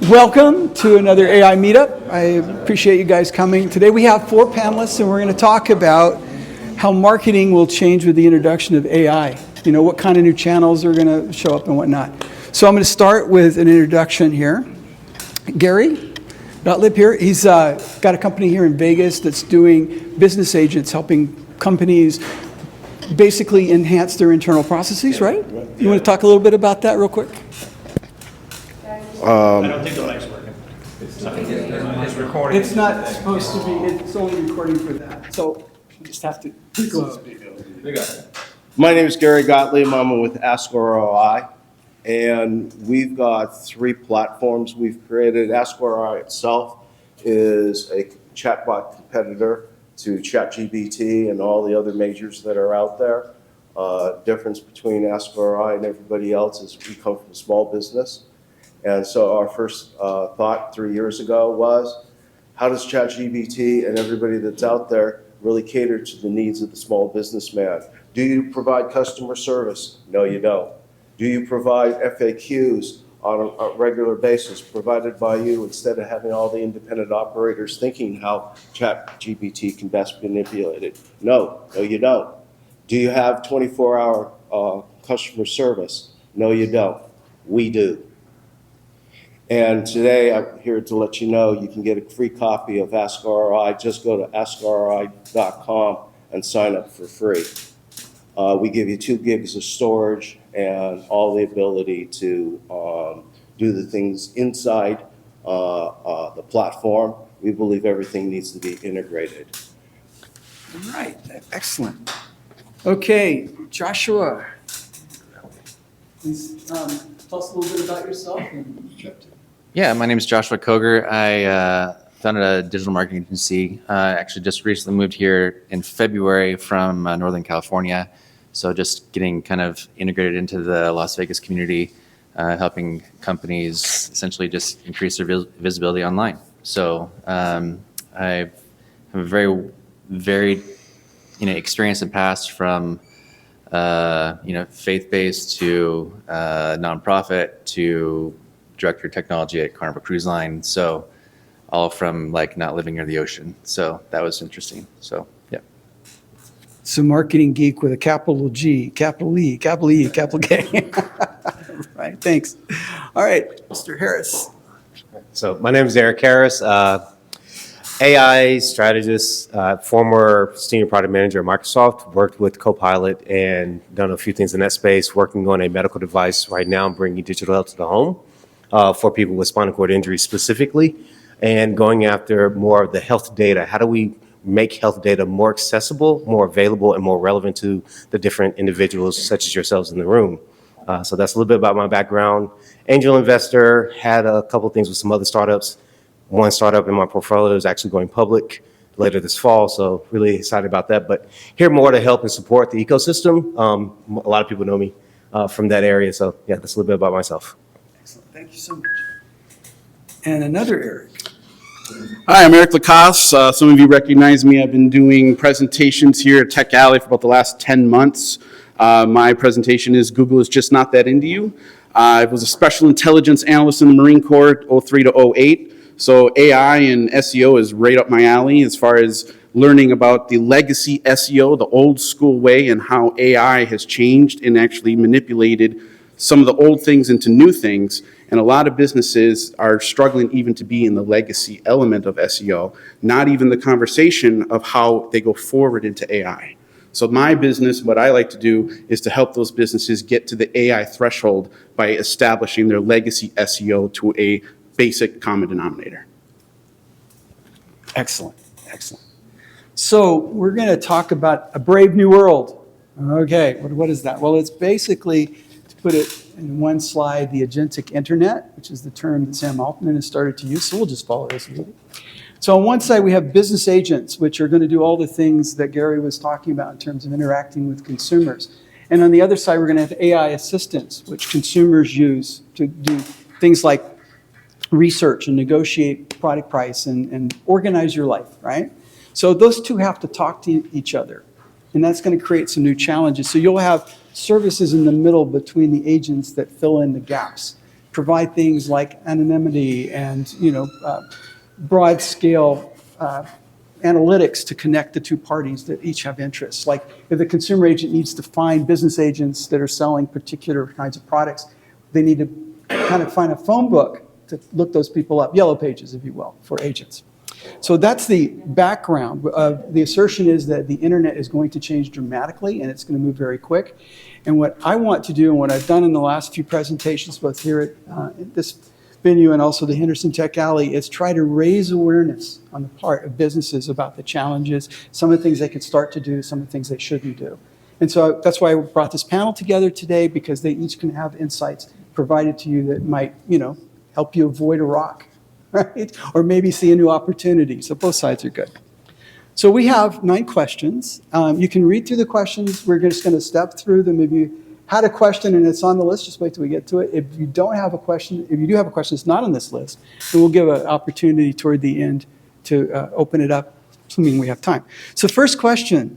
Welcome to another AI Meetup. I appreciate you guys coming. Today we have 4 panelists and we're going to talk about how marketing will change with the introduction of AI. You know, what kind of new channels are going to show up and whatnot. So I'm going to start with an introduction here. Gary Gottlieb here. He's got a company here in Vegas that's doing business agents, helping companies basically enhance their internal processes, right? You want to talk a little bit about that real quick? I don't think the mic's working. It's recording. It's not supposed to be, it's only recording for that. So you just have to go. My name is Gary Gottlieb. I'm with Ask ROI, and we've got 3 platforms we've created. Ask ROI itself is a chatbot competitor to ChatGPT and all the other majors that are out there. Difference between Ask ROI and everybody else is we come from small business. And so our first thought 3 years ago was, how does ChatGPT and everybody that's out there really cater to the needs of the small businessman? Do you provide customer service? No, you don't. Do you provide FAQs on a regular basis provided by you instead of having all the independent operators thinking how ChatGPT can best manipulate it? No, you don't. Do you have 24-hour customer service? No, you don't. We do. And today I'm here to let you know you can get a free copy of Ask ROI. Just go to askroi.com and sign up for free. We give you 2 gigs of storage and all the ability to do the things inside the platform. We believe everything needs to be integrated. All right, excellent. Okay, Joshua, please tell us a little bit about yourself. Yeah, my name is Joshua Cogar. I founded a digital marketing agency. Actually just recently moved here in February from Northern California. So just getting kind of integrated into the Las Vegas community, helping companies essentially just increase their visibility online. So I have a very varied, experience and past from, faith-based to nonprofit to director of technology at Carnival Cruise Line. So all from not living near the ocean. So that was interesting. So, yeah. So marketing geek with a capital G, capital E, capital K. Right, thanks. All right, Mr. Harris. So my name is Eric Harris, AI strategist, former senior product manager at Microsoft, worked with Copilot and done a few things in that space, working on a medical device right now, bringing digital health to the home for people with spinal cord injury specifically, and going after more of the health data. How do we make health data more accessible, more available, and more relevant to the different individuals such as yourselves in the room? So that's a little bit about my background. Angel investor, had a couple things with some other startups. One startup in my portfolio is actually going public later this fall, so really excited about that. But here more to help and support the ecosystem. A lot of people know me from that area, so yeah, that's a little bit about myself. Excellent, thank you so much. And another Eric. Hi, I'm Eric LaCasse. Some of you recognize me. I've been doing presentations here at Tech Alley for about the last 10 months. My presentation is Google is just not that into you. I was a special intelligence analyst in the Marine Corps, 03 to 08. So AI and SEO is right up my alley as far as learning about the legacy SEO, the old school way, and how AI has changed and actually manipulated some of the old things into new things. And a lot of businesses are struggling even to be in the legacy element of SEO, not even the conversation of how they go forward into AI. So my business, what I like to do is to help those businesses get to the AI threshold by establishing their legacy SEO to a basic common denominator. Excellent, excellent. So we're going to talk about a brave new world. Okay, what is that? Well, it's basically, to put it in one slide, the agentic internet, which is the term that Sam Altman has started to use. So we'll just follow this. So on one side, we have business agents, which are going to do all the things that Gary was talking about in terms of interacting with consumers. And on the other side, we're going to have AI assistants, which consumers use to do things like research and negotiate product price and organize your life, right? So those two have to talk to each other. And that's going to create some new challenges. So you'll have services in the middle between the agents that fill in the gaps. provide things like anonymity and, broad scale analytics to connect the two parties that each have interests. Like if the consumer agent needs to find business agents that are selling particular kinds of products, they need to kind of find a phone book to look those people up, yellow pages, if you will, for agents. So that's the background. The assertion is that the internet is going to change dramatically and it's going to move very quick. And what I want to do and what I've done in the last few presentations, both here at this venue and also the Henderson Tech Alley, is try to raise awareness on the part of businesses about the challenges, some of the things they can start to do, some of the things they shouldn't do. And so that's why I brought this panel together today, because they each can have insights provided to you that might, help you avoid a rock, right? Or maybe see a new opportunity. So both sides are good. So we have 9 questions. You can read through the questions. We're just going to step through them. If you had a question and it's on the list, just wait till we get to it. If you don't have a question, if you do have a question that's not on this list, then we'll give an opportunity toward the end to open it up, assuming we have time. So first question,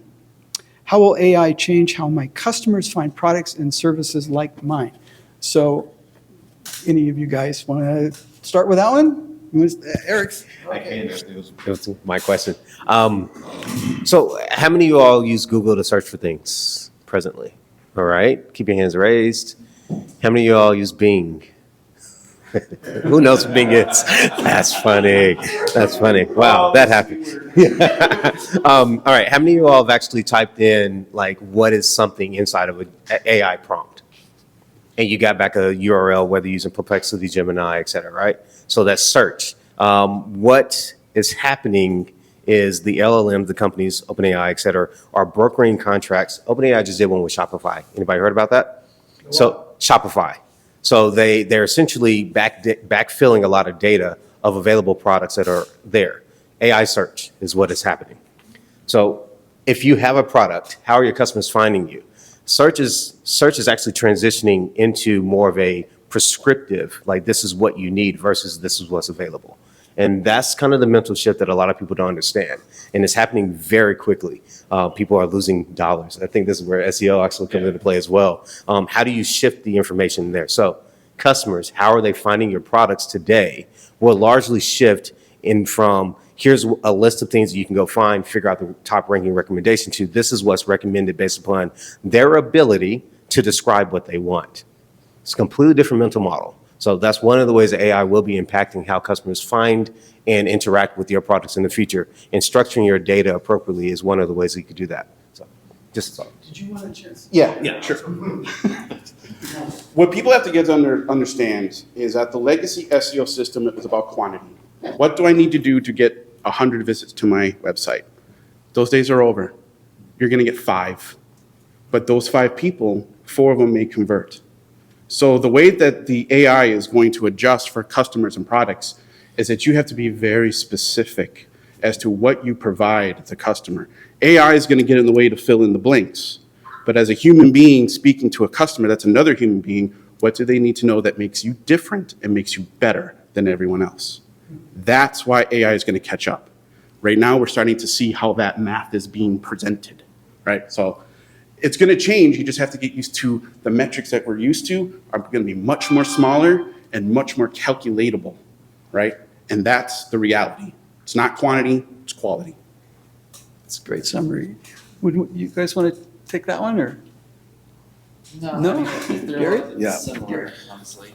how will AI change how my customers find products and services like mine? So any of you guys want to start with that one? Eric. It was my question. So how many of you all use Google to search for things presently? All right, keep your hands raised. How many of you all use Bing? Who knows what Bing is? That's funny. That's funny. Wow, that happened. All right, how many of you all have actually typed in, like, what is something inside of an AI prompt? And you got back a URL, whether using Perplexity, Gemini, et cetera, right? So that's search. What is happening is the LLM, the companies, OpenAI, et cetera, are brokering contracts. OpenAI just did one with Shopify. Anybody heard about that? So Shopify. So they're essentially backfilling a lot of data of available products that are there. AI search is what is happening. So if you have a product, how are your customers finding you? Search is actually transitioning into more of a prescriptive, like this is what you need versus this is what's available. And that's kind of the mental shift that a lot of people don't understand. And it's happening very quickly. People are losing dollars. I think this is where SEO actually comes into play as well. How do you shift the information there? So customers, how are they finding your products today will largely shift in from here's a list of things that you can go find, figure out the top ranking recommendation to this is what's recommended based upon their ability to describe what they want. It's a completely different mental model. So that's one of the ways that AI will be impacting how customers find and interact with your products in the future. And structuring your data appropriately is one of the ways that you could do that. So just a thought. Did you want a chance? Yeah, sure. What people have to get to understand is that the legacy SEO system is about quantity. What do I need to do to get 100 visits to my website? Those days are over. You're going to get 5. But those 5 people, 4 of them may convert. So the way that the AI is going to adjust for customers and products is that you have to be very specific as to what you provide the customer. AI is going to get in the way to fill in the blanks. But as a human being speaking to a customer that's another human being, what do they need to know that makes you different and makes you better than everyone else? That's why AI is going to catch up. Right now, we're starting to see how that math is being presented, right? So it's going to change. You just have to get used to the metrics that we're used to are going to be much more smaller and much more calculatable, right? And that's the reality. It's not quantity, it's quality. That's a great summary. Would you guys want to take that one or? No? Gary? Yeah. Similar, honestly.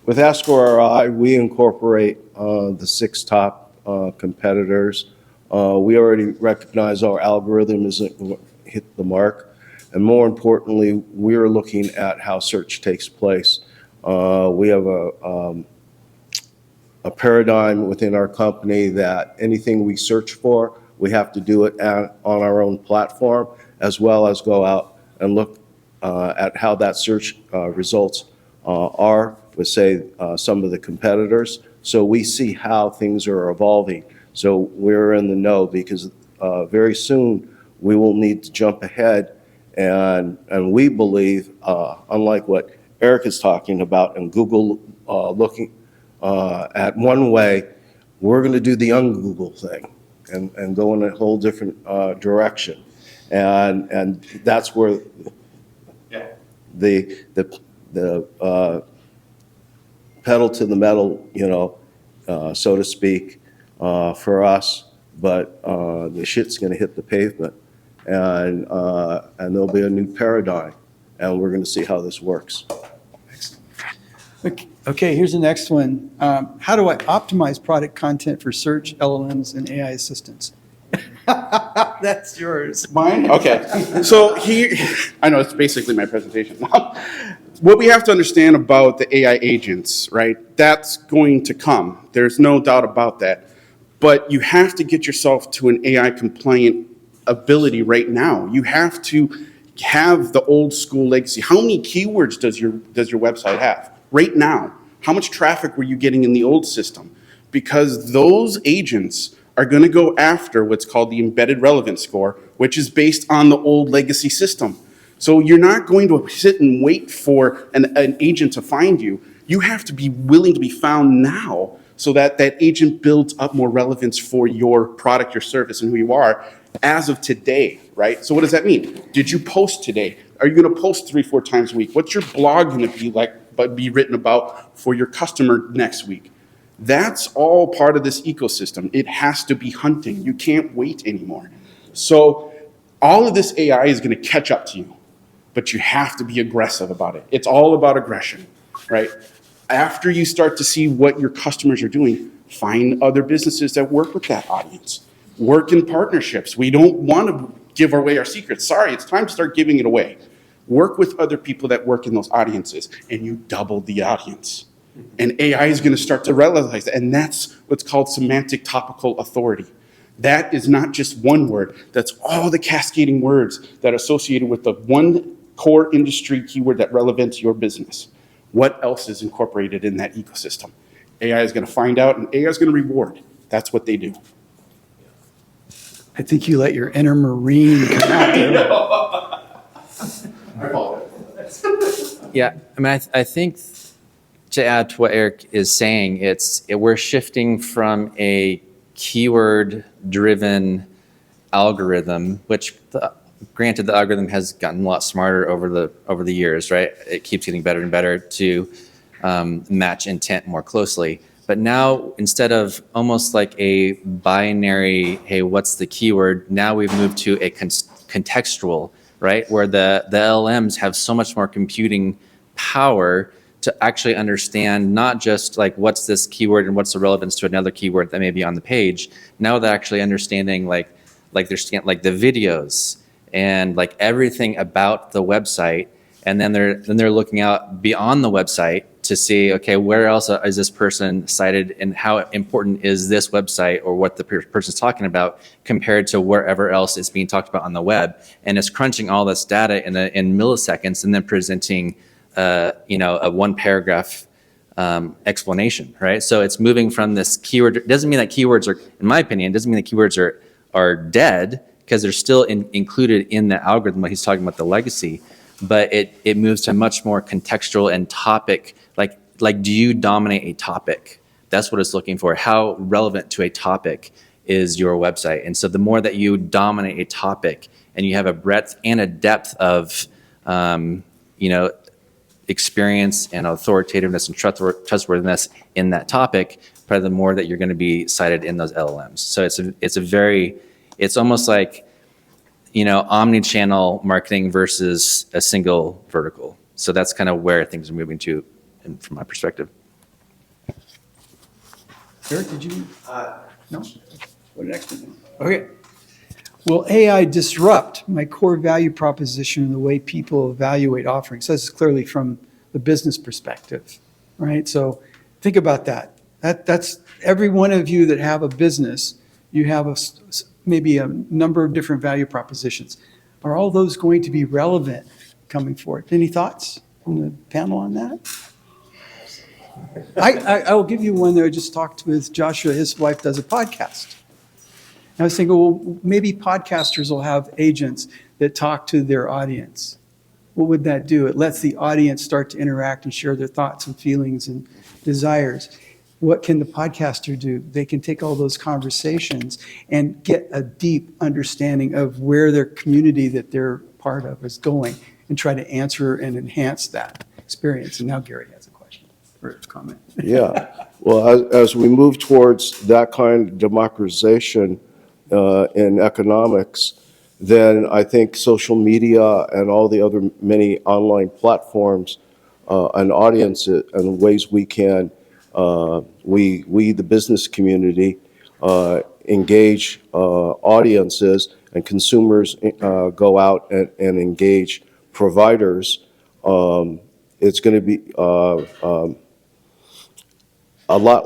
With Ask ROI, we incorporate the 6 top competitors. We already recognize our algorithm isn't hit the mark. And more importantly, we're looking at how search takes place. We have a paradigm within our company that anything we search for, we have to do it on our own platform, as well as go out and look at how that search results are with, say, some of the competitors. So we see how things are evolving. So we're in the know because very soon we will need to jump ahead. And we believe, unlike what Eric is talking about and Google looking at one way, we're going to do the un-Google thing and go in a whole different direction. And that's where the the pedal to the metal, so to speak, for us. But the shit's going to hit the pavement, and there'll be a new paradigm, and we're going to see how this works. Okay, here's the next one. How do I optimize product content for search, LLMs, and AI assistants? That's yours. Mine? Okay. So here, I know it's basically my presentation. What we have to understand about the AI agents, right? That's going to come. There's no doubt about that. But you have to get yourself to an AI compliant ability right now. You have to have the old school legacy. How many keywords does your website have right now? How much traffic were you getting in the old system? Because those agents are going to go after what's called the embedded relevance score, which is based on the old legacy system. So you're not going to sit and wait for an agent to find you. You have to be willing to be found now so that that agent builds up more relevance for your product, your service, and who you are as of today, right? So what does that mean? Did you post today? Are you going to post 3-4 times a week? What's your blog going to be like, but be written about for your customer next week? That's all part of this ecosystem. It has to be hunting. You can't wait anymore. So all of this AI is going to catch up to you, but you have to be aggressive about it. It's all about aggression, right? After you start to see what your customers are doing, find other businesses that work with that audience. Work in partnerships. We don't want to give away our secrets. Sorry, it's time to start giving it away. Work with other people that work in those audiences, and you double the audience. And AI is going to start to realize that, and that's what's called semantic topical authority. That is not just one word. That's all the cascading words that are associated with the one core industry keyword that relevant to your business. What else is incorporated in that ecosystem? AI is going to find out, and AI is going to reward. That's what they do. I think you let your inner Marine come out there. I apologize. Yeah, I mean, I think to add to what Eric is saying, we're shifting from a keyword-driven algorithm, which granted the algorithm has gotten a lot smarter over the years, right? It keeps getting better and better to match intent more closely. But now, instead of almost like a binary, hey, what's the keyword? Now we've moved to a contextual, right? Where the LLMs have so much more computing power to actually understand not just like what's this keyword and what's the relevance to another keyword that may be on the page. Now they're actually understanding like the videos and like everything about the website, and then they're looking out beyond the website to see, okay, where else is this person cited, and how important is this website or what the person's talking about compared to wherever else it's being talked about on the web, and it's crunching all this data in milliseconds and then presenting a one paragraph explanation, right? So it's moving from this keyword. It doesn't mean that keywords are, in my opinion, it doesn't mean that keywords are dead, because they're still included in the algorithm when he's talking about the legacy, but it moves to much more contextual and topic, like do you dominate a topic? That's what it's looking for. How relevant to a topic is your website? And so the more that you dominate a topic and you have a breadth and a depth of, experience and authoritativeness and trustworthiness in that topic, probably the more that you're going to be cited in those LLMs. So it's almost like, omni-channel marketing versus a single vertical. So that's kind of where things are moving to, and from my perspective. Eric, did you? No? What next? Okay. Will AI disrupt my core value proposition in the way people evaluate offerings? This is clearly from the business perspective, right? So think about that. That's every one of you that have a business, you have maybe a number of different value propositions. Are all those going to be relevant coming forward? Any thoughts from the panel on that? I will give you one that I just talked with Joshua. His wife does a podcast. And I was thinking, well, maybe podcasters will have agents that talk to their audience. What would that do? It lets the audience start to interact and share their thoughts and feelings and desires. What can the podcaster do? They can take all those conversations and get a deep understanding of where their community that they're part of is going and try to answer and enhance that. experience. And now Gary has a question or a comment. Yeah, well, as we move towards that kind of democratization in economics, then I think social media and all the other many online platforms and audiences and ways we can, we the business community, engage audiences and consumers go out and engage providers. It's going to be a lot,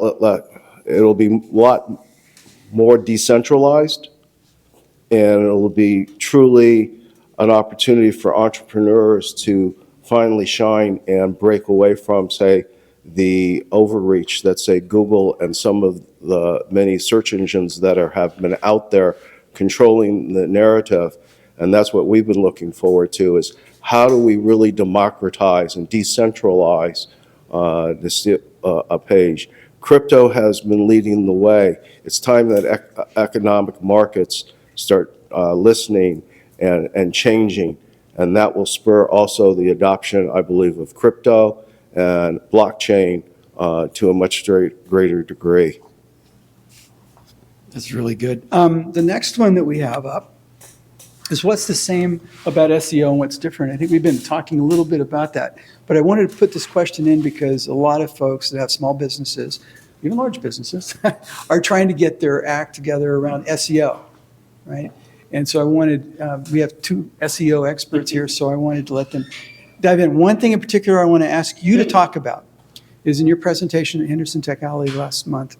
it'll be a lot more decentralized, and it'll be truly an opportunity for entrepreneurs to finally shine and break away from, say, the overreach that, say, Google and some of the many search engines that have been out there controlling the narrative. And that's what we've been looking forward to, is how do we really democratize and decentralize a page. Crypto has been leading the way. It's time that economic markets start listening and changing, and that will spur also the adoption, I believe, of crypto and blockchain to a much greater degree. That's really good. The next one that we have up is what's the same about SEO and what's different. I think we've been talking a little bit about that, but I wanted to put this question in because a lot of folks that have small businesses, even large businesses, are trying to get their act together around SEO, right? And so I wanted, we have two SEO experts here, so I wanted to let them dive in. One thing in particular I want to ask you to talk about is in your presentation at Henderson Tech Alley last month,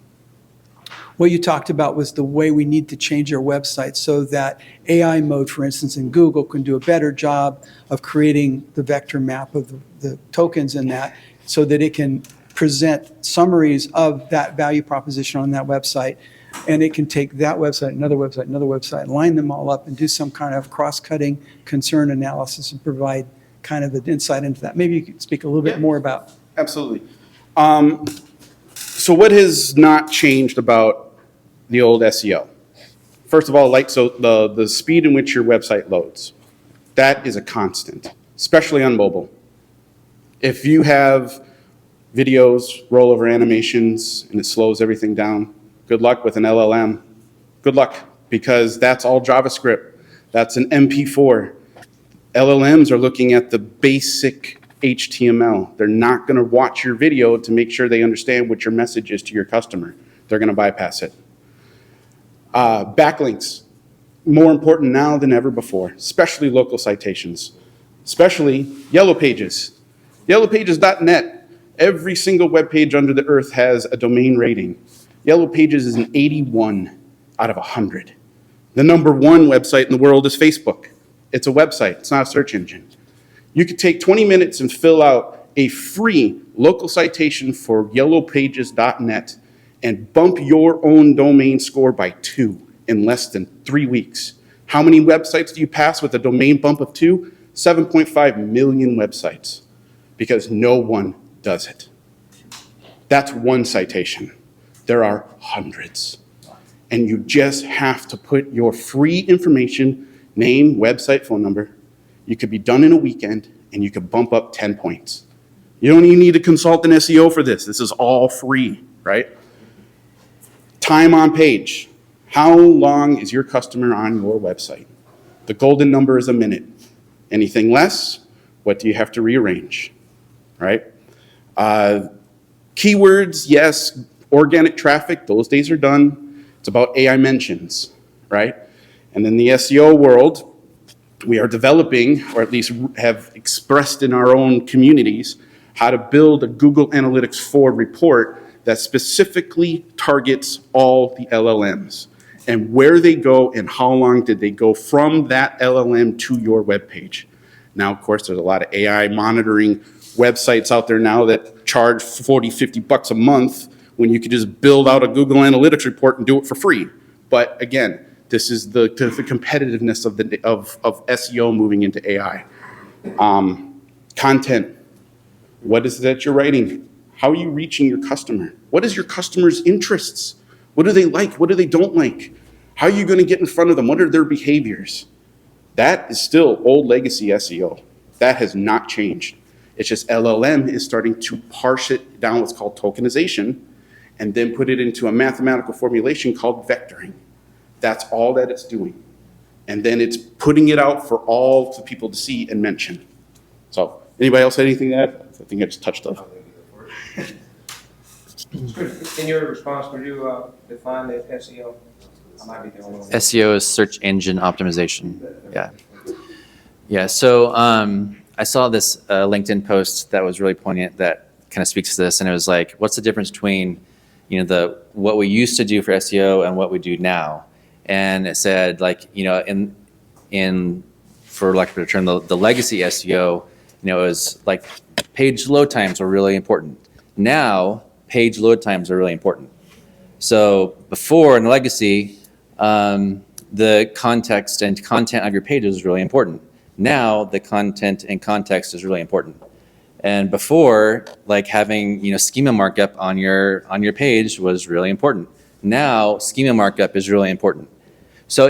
what you talked about was the way we need to change our website so that AI mode, for instance, in Google can do a better job of creating the vector map of the tokens in that so that it can present summaries of that value proposition on that website. And it can take that website, another website, line them all up and do some kind of cross-cutting concern analysis and provide kind of an insight into that. Maybe you could speak a little bit more about. Absolutely. So what has not changed about the old SEO? First of all, the speed in which your website loads, that is a constant, especially on mobile. If you have videos, rollover animations, and it slows everything down, good luck with an LLM. Good luck, because that's all JavaScript. That's an MP4. LLMs are looking at the basic HTML. They're not going to watch your video to make sure they understand what your message is to your customer. They're going to bypass it. Backlinks, more important now than ever before, especially local citations, especially Yellow Pages. Yellowpages.net, every single web page under the earth has a domain rating. Yellow Pages is an 81 out of 100. The number one website in the world is Facebook. It's a website, it's not a search engine. You could take 20 minutes and fill out a free local citation for yellowpages.net and bump your own domain score by 2 in less than 3 weeks. How many websites do you pass with a domain bump of 2? 7.5 million websites, because no one does it. That's one citation. There are hundreds. And you just have to put your free information, name, website, phone number. You could be done in a weekend, and you could bump up 10 points. You don't even need to consult an SEO for this. This is all free, right? Time on page. How long is your customer on your website? The golden number is a minute. Anything less, what do you have to rearrange, right? Keywords, yes. Organic traffic, those days are done. It's about AI mentions, right? And in the SEO world, we are developing, or at least have expressed in our own communities, how to build a Google Analytics 4 report that specifically targets all the LLMs and where they go and how long did they go from that LLM to your web page. Now, of course, there's a lot of AI monitoring websites out there now that charge $40, $50 a month when you could just build out a Google Analytics report and do it for free. But again, this is the competitiveness of SEO moving into AI. Content. What is it that you're writing? How are you reaching your customer? What is your customer's interests? What do they like? What do they don't like? How are you going to get in front of them? What are their behaviors? That is still old legacy SEO. That has not changed. It's just LLM is starting to parse it down, what's called tokenization, and then put it into a mathematical formulation called vectoring. That's all that it's doing. And then it's putting it out for all the people to see and mention. So, anybody else have anything to add? I think I just touched on. In your response, would you define the SEO? I might be the only one. SEO is search engine optimization. Yeah. Yeah. So I saw this LinkedIn post that was really poignant that kind of speaks to this, and it was like, what's the difference between, what we used to do for SEO and what we do now? And it said, like, in for lack of a better term, the legacy SEO, it was like page load times were really important. Now page load times are really important. So before in the legacy, the context and content of your page is really important. Now the content and context is really important. And before, like having schema markup on your page was really important. Now schema markup is really important. So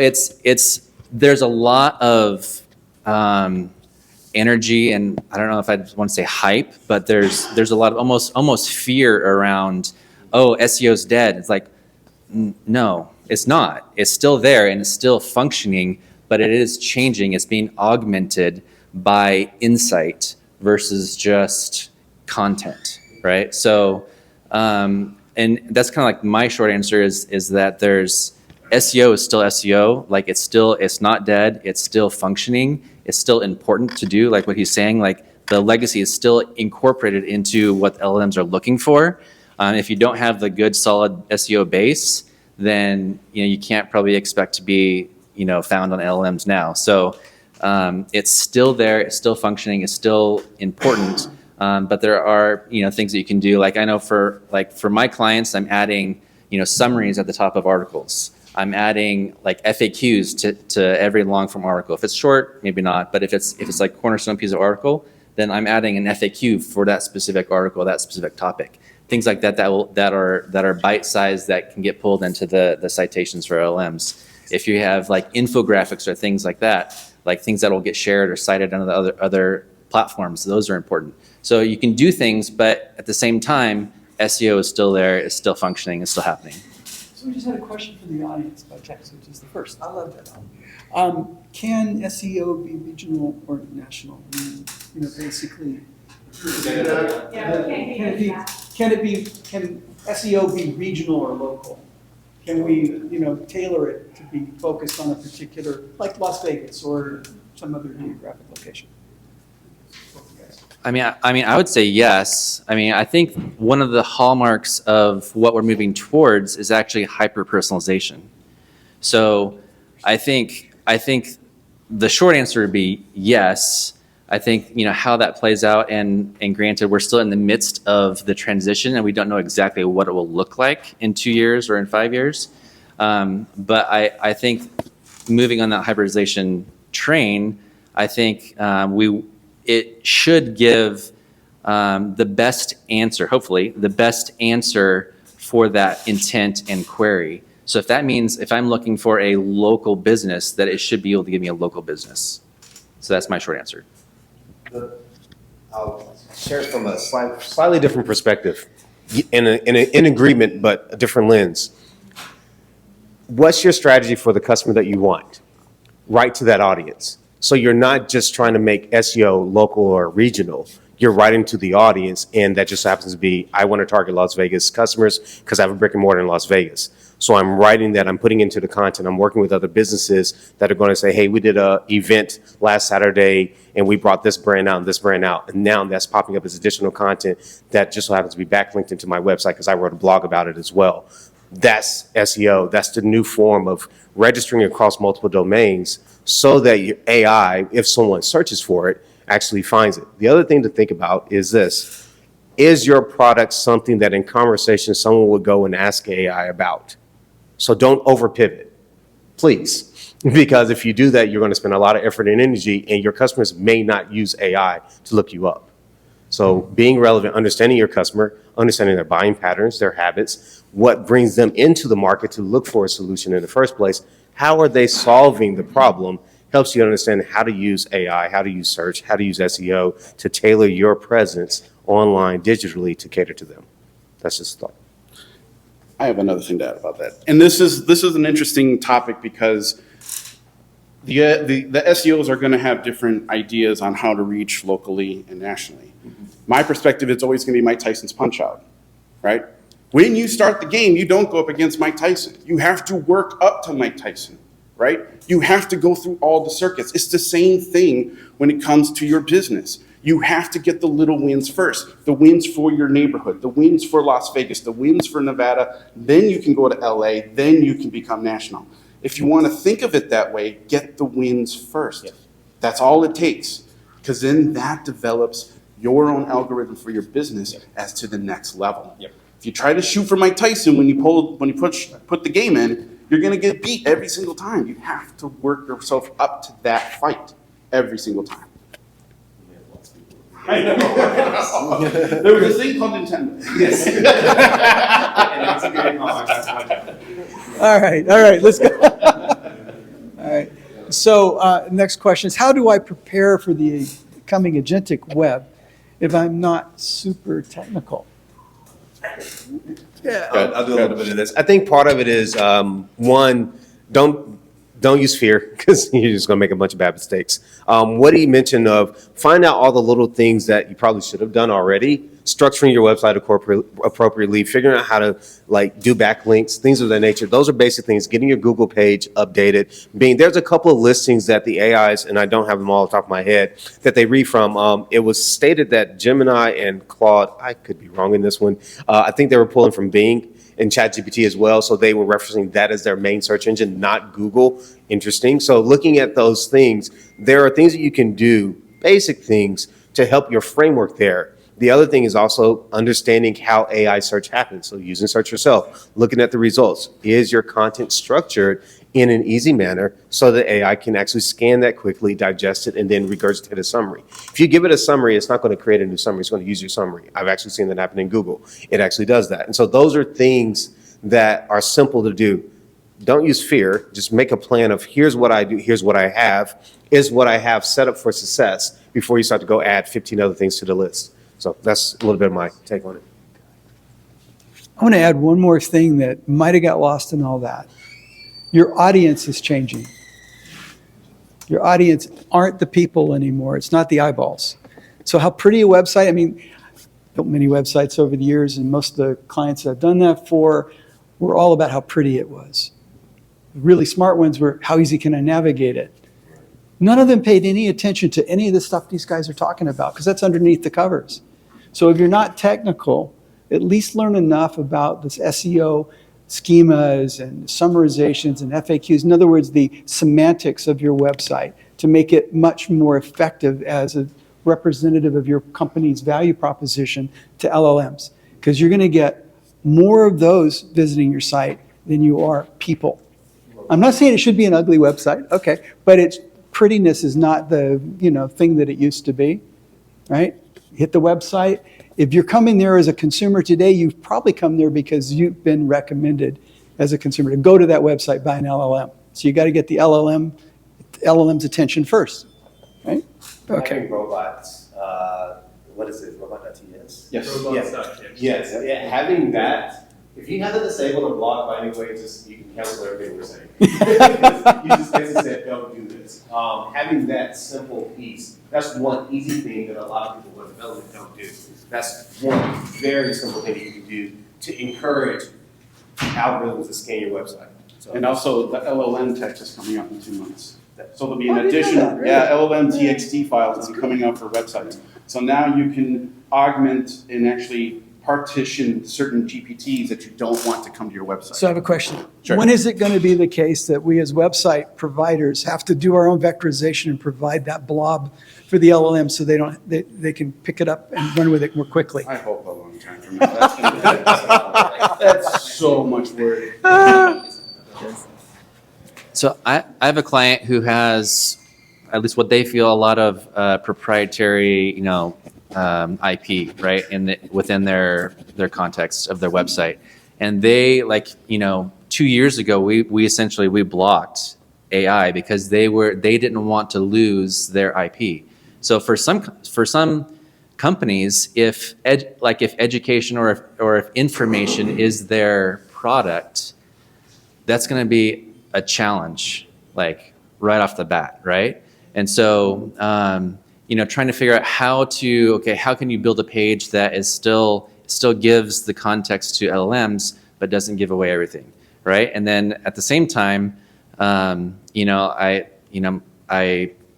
there's a lot of energy, and I don't know if I want to say hype, but there's a lot of almost fear around, oh, SEO's dead. It's like, no, it's not. It's still there and it's still functioning, but it is changing. It's being augmented by insight versus just content, right? So, and that's kind of like my short answer is that there's SEO is still SEO. Like it's not dead. It's still functioning. It's still important to do. Like what he's saying, like the legacy is still incorporated into what LLMs are looking for. If you don't have the good solid SEO base, then you can't probably expect to be found on LLMs now. So it's still there. It's still functioning. It's still important. But there are things that you can do. Like I know for my clients, I'm adding summaries at the top of articles. I'm adding like FAQs to every long form article. If it's short, maybe not. But if it's like cornerstone piece of article, then I'm adding an FAQ for that specific article, that specific topic. Things like that that are bite sized that can get pulled into the citations for LLMs. If you have like infographics or things like that, like things that will get shared or cited on the other platforms, those are important. So you can do things, but at the same time, SEO is still there, it's still functioning, it's still happening. So we just had a question from the audience by text, which is the first. I love that. Can SEO be regional or national? Basically. Can SEO be regional or local? Can we, tailor it to be focused on a particular, like Las Vegas or some other geographic location? I mean, I would say yes. I mean, I think one of the hallmarks of what we're moving towards is actually hyper-personalization. So I think the short answer would be yes. I think, how that plays out, and granted, we're still in the midst of the transition and we don't know exactly what it will look like in 2 years or in 5 years. But I think moving on that hybridization train, I think it should give the best answer, hopefully, the best answer for that intent and query. So if that means if I'm looking for a local business, that it should be able to give me a local business. So that's my short answer. I'll share it from a slightly different perspective, in agreement, but a different lens. What's your strategy for the customer that you want? Right to that audience. So you're not just trying to make SEO local or regional. You're writing to the audience, and that just happens to be, I want to target Las Vegas customers because I have a brick and mortar in Las Vegas. So I'm writing that, I'm putting into the content, I'm working with other businesses that are going to say, hey, we did an event last Saturday and we brought this brand out and this brand out. And now that's popping up as additional content that just so happens to be backlinked into my website because I wrote a blog about it as well. That's SEO. That's the new form of registering across multiple domains so that your AI, if someone searches for it, actually finds it. The other thing to think about is this. Is your product something that in conversation someone would go and ask AI about? So don't over pivot, please. Because if you do that, you're going to spend a lot of effort and energy, and your customers may not use AI to look you up. So being relevant, understanding your customer, understanding their buying patterns, their habits, what brings them into the market to look for a solution in the first place, how are they solving the problem, helps you understand how to use AI, how to use search, how to use SEO to tailor your presence online digitally to cater to them. That's just a thought. I have another thing to add about that. And this is an interesting topic because the SEOs are going to have different ideas on how to reach locally and nationally. My perspective, it's always going to be Mike Tyson's Punch-Out, right? When you start the game, you don't go up against Mike Tyson. You have to work up to Mike Tyson, right? You have to go through all the circuits. It's the same thing when it comes to your business. You have to get the little wins first, the wins for your neighborhood, the wins for Las Vegas, the wins for Nevada. Then you can go to LA, then you can become national. If you want to think of it that way, get the wins first. Yep. That's all it takes, because then that develops your own algorithm for your business as to the next level. Yep. If you try to shoot for Mike Tyson when you put the game in, you're going to get beat every single time. You have to work yourself up to that fight every single time. I know. There was a thing called Nintendo. Yes. All right, let's go. All right. So next question is, how do I prepare for the coming agentic web if I'm not super technical? Yeah, I'll do a little bit of this. I think part of it is one, don't use fear because you're just going to make a bunch of bad mistakes. What he mentioned of find out all the little things that you probably should have done already, structuring your website appropriately, figuring out how to do backlinks, things of that nature. Those are basic things. Getting your Google page updated. There's a couple of listings that the AIs, and I don't have them all off the top of my head, that they read from. It was stated that Gemini and Claude, I could be wrong in this one, I think they were pulling from Bing and ChatGPT as well. So they were referencing that as their main search engine, not Google. Interesting. So looking at those things, there are things that you can do, basic things, to help your framework there. The other thing is also understanding how AI search happens. So using search yourself, looking at the results. Is your content structured in an easy manner so that AI can actually scan that quickly, digest it, and then regurgitate a summary? If you give it a summary, it's not going to create a new summary. It's going to use your summary. I've actually seen that happen in Google. It actually does that. And so those are things that are simple to do. Don't use fear. Just make a plan of here's what I do, here's what I have, is what I have set up for success before you start to go add 15 other things to the list. So that's a little bit of my take on it. I want to add one more thing that might have got lost in all that. Your audience is changing. Your audience aren't the people anymore. It's not the eyeballs. So how pretty a website, I've built many websites over the years, and most of the clients that I've done that for were all about how pretty it was. The really smart ones were, how easy can I navigate it? None of them paid any attention to any of the stuff these guys are talking about, because that's underneath the covers. So if you're not technical, at least learn enough about this SEO schemas and summarizations and FAQs. In other words, the semantics of your website to make it much more effective as a representative of your company's value proposition to LLMs. Because you're going to get more of those visiting your site than you are people. I'm not saying it should be an ugly website, okay, but its prettiness is not the thing that it used to be, right? Hit the website. If you're coming there as a consumer today, you've probably come there because you've been recommended as a consumer to go to that website by an LLM. So you got to get the LLM's attention first, right? Okay. Having robots, what is it? Robot.ts? Yes. Yes. Yeah, having that, if you have it disabled or blocked by any way, you can cancel everything we're saying. You just basically said, don't do this. Having that simple piece, that's one easy thing that a lot of people with development don't do. That's one very simple thing you can do to encourage algorithms to scan your website. So, And also the LLM text is coming out in 2 months. So there'll be Oh, an I didn't know additional, that, really? LLM TXT files will be coming out for websites. So now you can augment and actually partition certain GPTs that you don't want to come to your website. So I have a question. Sure. When is it going to be the case that we as website providers have to do our own vectorization and provide that blob for the LLM so they can pick it up and run with it more quickly? I hope a long time from now. That's so much work. So I have a client who has, at least what they feel, a lot of proprietary, IP, right, within their context of their website, and they 2 years ago we essentially blocked AI because they didn't want to lose their IP. So for some companies, if education or if information is their product, that's going to be a challenge, like right off the bat, right? And so, trying to figure out how can you build a page that is still gives the context to LLMs, but doesn't give away everything, right? And then at the same time, I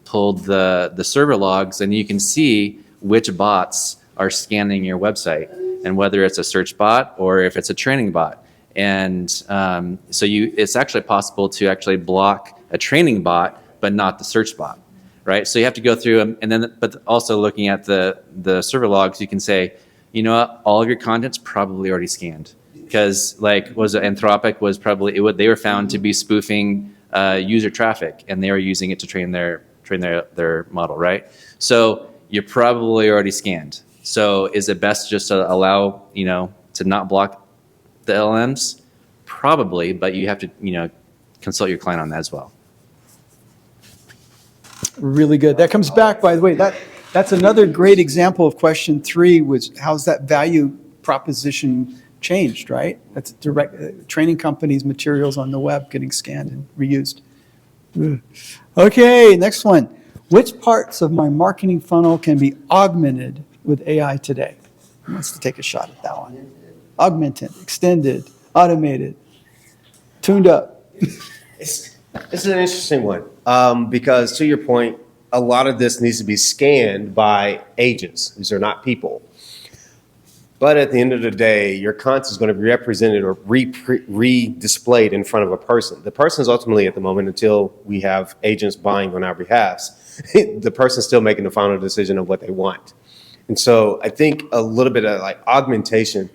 pulled the server logs, and you can see which bots are scanning your website, and whether it's a search bot or if it's a training bot. And it's actually possible to actually block a training bot, but not the search bot, right? So you have to go through them, and then, but also looking at the server logs, you can say, you know what, all of your content's probably already scanned, because Anthropic was probably they were found to be spoofing user traffic, and they were using it to train their model, right? So you're probably already scanned. So is it best just to allow to not block the LLMs? Probably, but you have to consult your client on that as well. Really good. That comes back, by the way, that's another great example of question 3, was how's that value proposition changed, right? That's direct training companies' materials on the web getting scanned and reused. Okay, next one. Which parts of my marketing funnel can be augmented with AI today? Who wants to take a shot at that one? Augmented, extended, automated, tuned up. It's an interesting one because, to your point, a lot of this needs to be scanned by agents. These are not people. But at the end of the day, your content is going to be represented or re-displayed in front of a person. The person is ultimately, at the moment, until we have agents buying on our behalves, the person's still making the final decision of what they want. And so I think a little bit of like augmentation,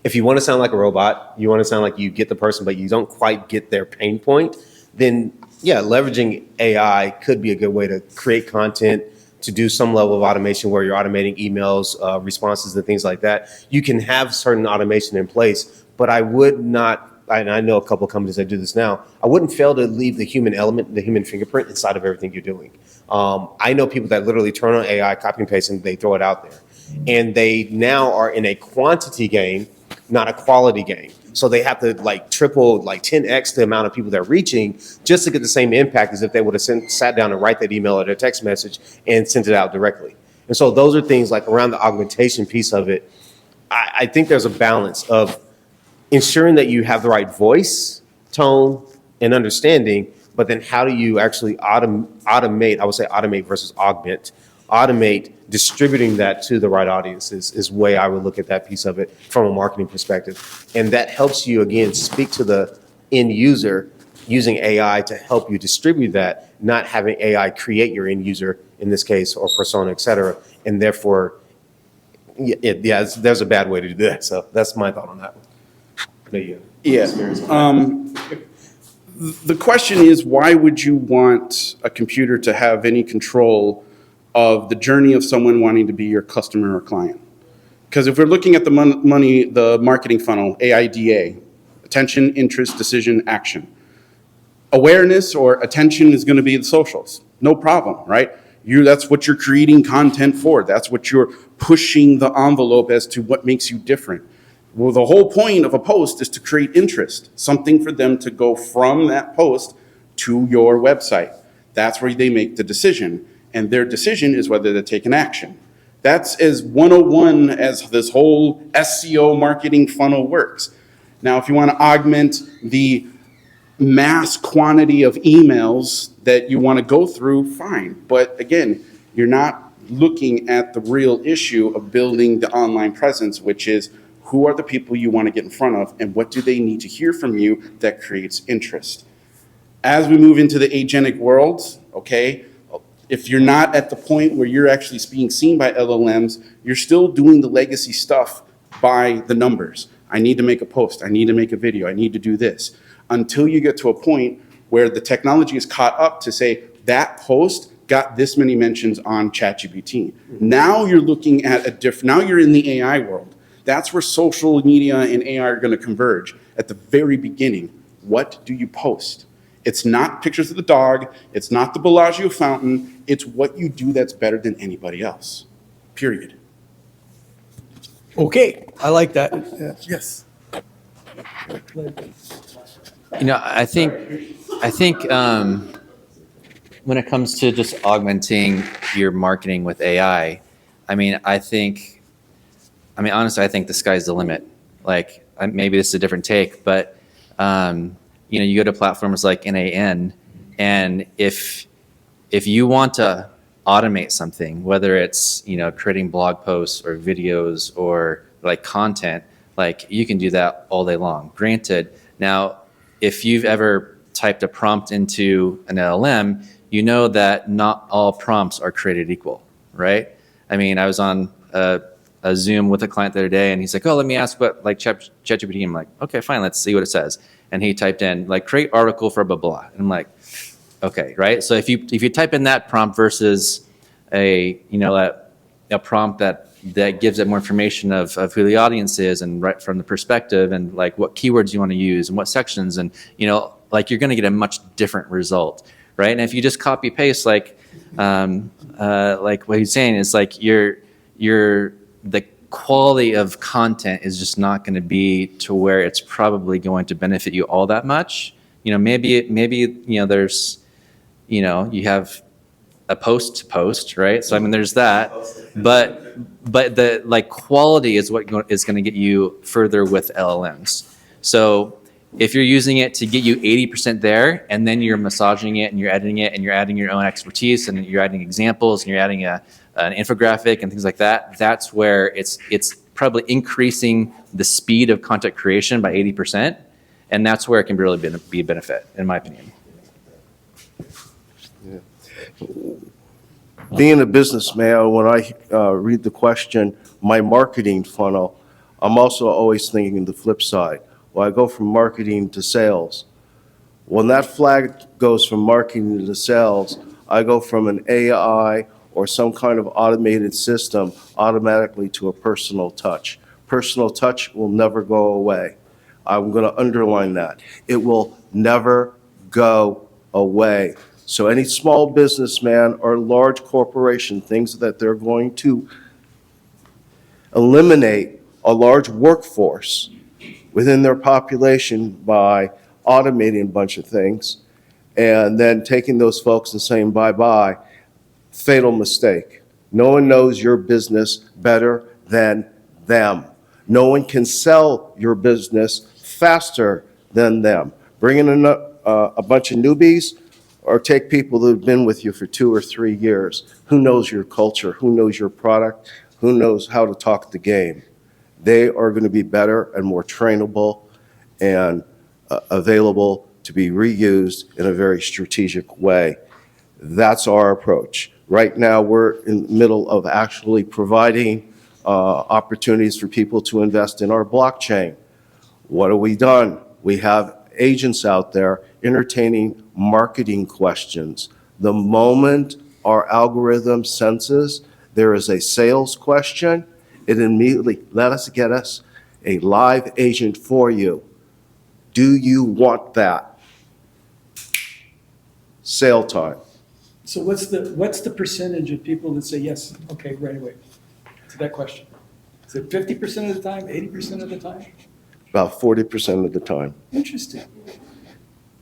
if you want to sound like a robot, you want to sound like you get the person, but you don't quite get their pain point, then yeah, leveraging AI could be a good way to create content, to do some level of automation where you're automating emails, responses, and things like that. You can have certain automation in place, but I would not, and I know a couple of companies that do this now, I wouldn't fail to leave the human element, the human fingerprint inside of everything you're doing. I know people that literally turn on AI, copy and paste, and they throw it out there. And they now are in a quantity game, not a quality game. So they have to like triple, like 10x the amount of people they're reaching just to get the same impact as if they would have sat down and write that email or their text message and sent it out directly. And so those are things like around the augmentation piece of it. I think there's a balance of ensuring that you have the right voice, tone, and understanding, but then how do you actually automate, I would say automate versus augment, automate distributing that to the right audiences is the way I would look at that piece of it from a marketing perspective. And that helps you, again, speak to the end user using AI to help you distribute that, not having AI create your end user, in this case, or persona, et cetera. And therefore, there's a bad way to do that. So that's my thought on that one. There you go. Yeah. The question is, why would you want a computer to have any control of the journey of someone wanting to be your customer or client? Because if we're looking at the marketing funnel, AIDA, attention, interest, decision, action. Awareness or attention is going to be the socials. No problem, right? That's what you're creating content for. That's what you're pushing the envelope as to what makes you different. Well, the whole point of a post is to create interest, something for them to go from that post to your website. That's where they make the decision. And their decision is whether they take an action. That's as 101 as this whole SEO marketing funnel works. Now, if you want to augment the mass quantity of emails that you want to go through, fine. But again, you're not looking at the real issue of building the online presence, which is who are the people you want to get in front of and what do they need to hear from you that creates interest. As we move into the agentic world, okay, if you're not at the point where you're actually being seen by LLMs, you're still doing the legacy stuff by the numbers. I need to make a post. I need to make a video. I need to do this. Until you get to a point where the technology is caught up to say that post got this many mentions on ChatGPT. Now you're looking at now you're in the AI world. That's where social media and AI are going to converge. At the very beginning, what do you post? It's not pictures of the dog. It's not the Bellagio fountain. It's what you do that's better than anybody else, period. Okay, I like that. Yes. I think when it comes to just augmenting your marketing with AI, honestly, I think the sky's the limit. Like, maybe this is a different take, but you go to platforms like NAN, and if you want to automate something, whether it's creating blog posts or videos or like content, like you can do that all day long. Granted, now if you've ever typed a prompt into an LLM, you know that not all prompts are created equal, right? I mean, I was on a Zoom with a client the other day, and he's like, "Oh, let me ask what like ChatGPT." I'm like, "Okay, fine, let's see what it says." And he typed in like create article for blah blah, and I'm like, "Okay, right." So if you type in that prompt versus a prompt that gives it more information of who the audience is and right from the perspective and like what keywords you want to use and what sections, and like you're going to get a much different result, right? And if you just copy paste like what he's saying is like the quality of content is just not going to be to where it's probably going to benefit you all that much. Maybe there's you have a post to post, right? So there's that, but the like quality is what is going to get you further with LLMs. So if you're using it to get you 80% there, and then you're massaging it and you're editing it and you're adding your own expertise and you're adding examples and you're adding an infographic and things like that, that's where it's probably increasing the speed of content creation by 80%, and that's where it can really be a benefit, in my opinion. Being a businessman, when I read the question, my marketing funnel, I'm also always thinking the flip side. Well, I go from marketing to sales. When that flag goes from marketing to sales, I go from an AI or some kind of automated system automatically to a personal touch. Personal touch will never go away. I'm going to underline that. It will never go away. So any small businessman or large corporation thinks that they're going to eliminate a large workforce within their population by automating a bunch of things and then taking those folks and saying bye-bye, fatal mistake. No one knows your business better than them. No one can sell your business faster than them. Bring in a bunch of newbies or take people that have been with you for 2 or 3 years. Who knows your culture? Who knows your product? Who knows how to talk the game? They are going to be better and more trainable and available to be reused in a very strategic way. That's our approach. Right now, we're in the middle of actually providing opportunities for people to invest in our blockchain. What have we done? We have agents out there entertaining marketing questions. The moment our algorithm senses there is a sales question, it immediately get us a live agent for you. Do you want that? Sale time. So what's the percentage of people that say yes, okay, right away to that question? Is it 50% of the time, 80% of the time? About 40% of the time. Interesting.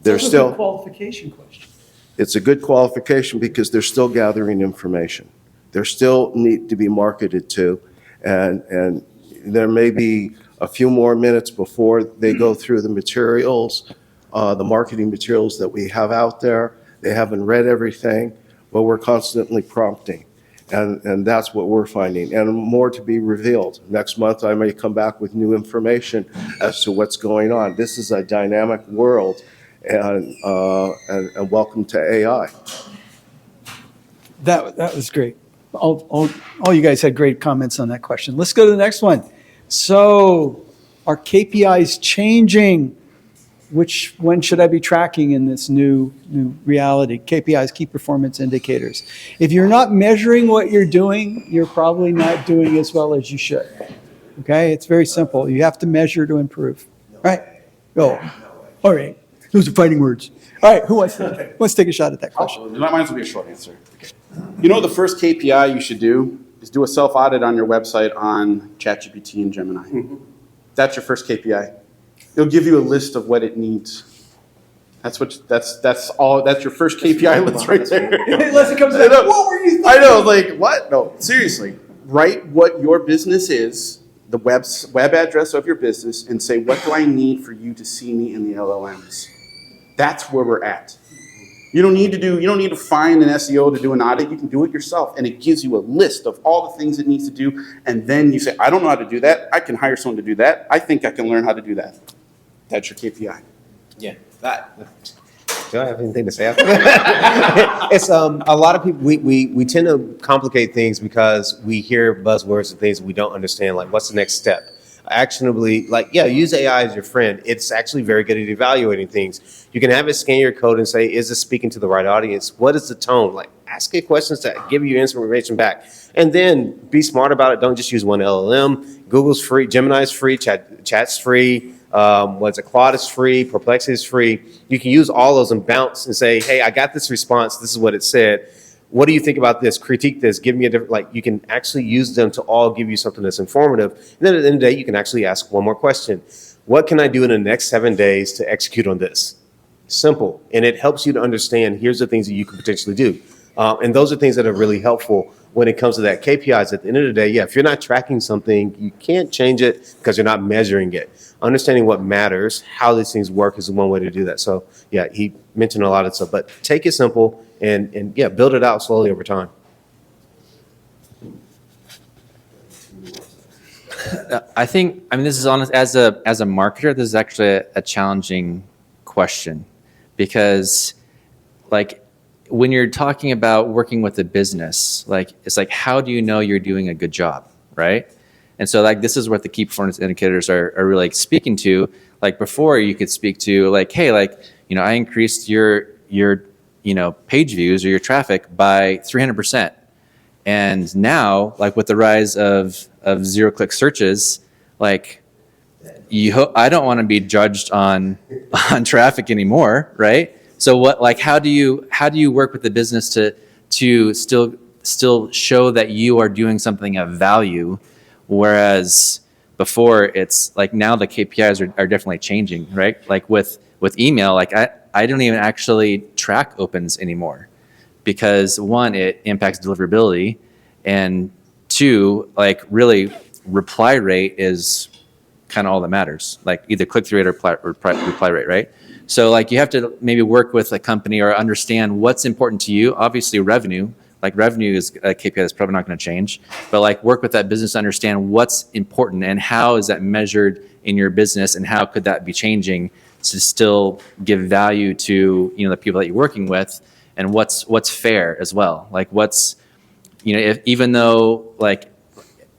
There's That's a still good qualification question. It's a good qualification because they're still gathering information. They're still need to be marketed to, and there may be a few more minutes before they go through the materials, the marketing materials that we have out there. They haven't read everything, but we're constantly prompting, and that's what we're finding, and more to be revealed. Next month, I may come back with new information as to what's going on. This is a dynamic world, and welcome to AI. That was great. All you guys had great comments on that question. Let's go to the next one. So, are KPIs changing? Which one should I be tracking in this new reality? KPIs, key performance indicators. If you're not measuring what you're doing, you're probably not doing as well as you should. Okay, it's very simple. You have to measure to improve. Right? Go. All right. Those are fighting words. All right, who wants to take a shot at that question? Mine's will be a short answer. Okay. You know, the first KPI you should do is do a self-audit on your website on ChatGPT and Gemini. That's your first KPI. It'll give you a list of what it needs. That's your first KPI list right there. Unless it comes out, what were you thinking? I know, like, what? No, seriously. Write what your business is, the web address of your business, and say, what do I need for you to see me in the LLMs? That's where we're at. You don't need to find an SEO to do an audit. You can do it yourself, and it gives you a list of all the things it needs to do. And then you say, I don't know how to do that. I can hire someone to do that. I think I can learn how to do that. That's your KPI. Yeah, do I have anything to say after that? It's a lot of people. We tend to complicate things because we hear buzzwords and things we don't understand. Like, what's the next step? Actionably, use AI as your friend. It's actually very good at evaluating things. You can have it scan your code and say, is this speaking to the right audience? What is the tone? Like, ask it questions that give you information back. And then be smart about it. Don't just use one LLM. Google's free, Gemini's free, Chat's free. Claude is free, Perplexity is free. You can use all those and bounce and say, hey, I got this response. This is what it said. What do you think about this? Critique this. Give me a different, you can actually use them to all give you something that's informative. And then at the end of the day, you can actually ask one more question. What can I do in the next 7 days to execute on this? Simple. And it helps you to understand, here's the things that you can potentially do. And those are things that are really helpful when it comes to that. KPIs, at the end of the day, if you're not tracking something, you can't change it because you're not measuring it. Understanding what matters, how these things work is one way to do that. So yeah, he mentioned a lot of stuff, but take it simple and build it out slowly over time. This is honest, as a marketer, this is actually a challenging question because when you're talking about working with a business, it's how do you know you're doing a good job, right? And so this is what the key performance indicators are really speaking to. Before you could speak to hey, I increased your page views or your traffic by 300%. And now, with the rise of zero-click searches, I don't want to be judged on traffic anymore, right? So how do you work with the business to still show that you are doing something of value, whereas before it's now the KPIs are definitely changing, right? With email, I don't even actually track opens anymore because one, it impacts deliverability, and two, really reply rate is kind of all that matters. Either click-through rate or reply rate, right? So you have to maybe work with a company or understand what's important to you. Obviously revenue, revenue is a KPI that's probably not going to change, but work with that business to understand what's important and how is that measured in your business and how could that be changing to still give value to the people that you're working with, and what's fair as well. What's if, even though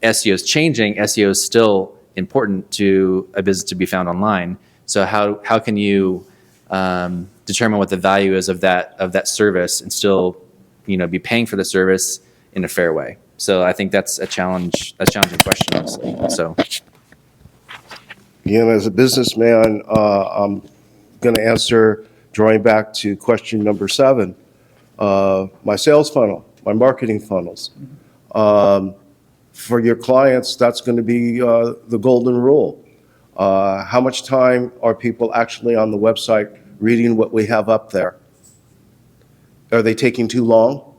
SEO is changing, SEO is still important to a business to be found online. So how can you determine what the value is of that service and still be paying for the service in a fair way? So I think that's a challenging question, honestly. So Again, as a businessman, I'm going to answer, drawing back to question number 7, my sales funnel, my marketing funnels. For your clients, that's going to be the golden rule. How much time are people actually on the website reading what we have up there? Are they taking too long?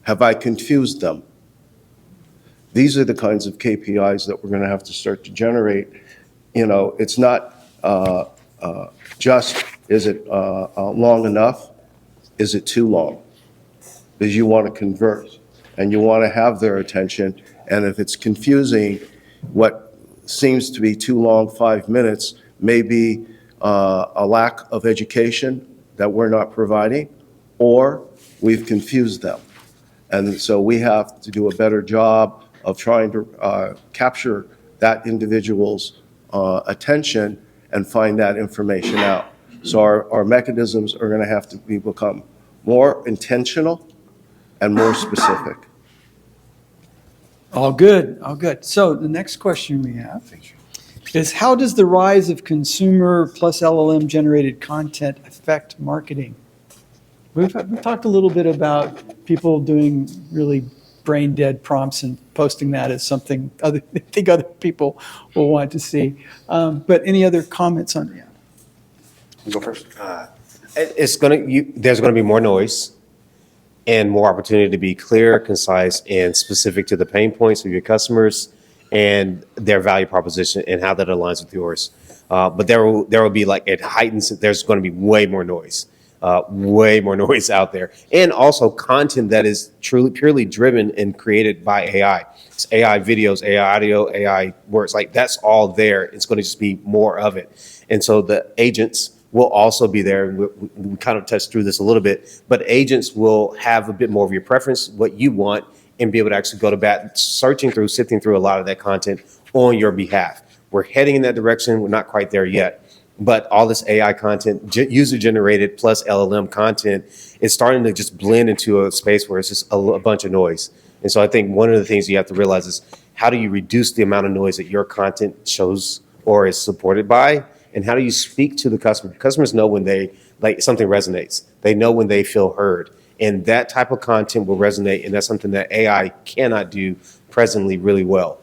Have I confused them? These are the kinds of KPIs that we're going to have to start to generate. It's not just, is it long enough? Is it too long? Because you want to convert and you want to have their attention. And if it's confusing, what seems to be too long, 5 minutes, may be a lack of education that we're not providing, or we've confused them. And so we have to do a better job of trying to capture that individual's attention and find that information out. So our mechanisms are going to have to become more intentional and more specific. All good, all good. So the next question we have is how does the rise of consumer plus LLM generated content affect marketing? We've talked a little bit about people doing really brain dead prompts and posting that as something I think other people will want to see. But any other comments on that? You go first. There's gonna be more noise and more opportunity to be clear, concise, and specific to the pain points of your customers and their value proposition and how that aligns with yours. But there will be like it heightens. There's going to be way more noise out there, and also content that is truly purely driven and created by AI. It's AI videos, AI audio, AI words. Like that's all there. It's going to just be more of it, and so the agents will also be there. And we kind of touched through this a little bit, but agents will have a bit more of your preference, what you want, and be able to actually go to bat, sifting through a lot of that content on your behalf. We're heading in that direction. We're not quite there yet, but all this AI content, user-generated plus LLM content, is starting to just blend into a space where it's just a bunch of noise. And so I think one of the things you have to realize is how do you reduce the amount of noise that your content shows or is supported by, and how do you speak to the customer? Customers know when something resonates. They know when they feel heard. And that type of content will resonate, and that's something that AI cannot do presently really well.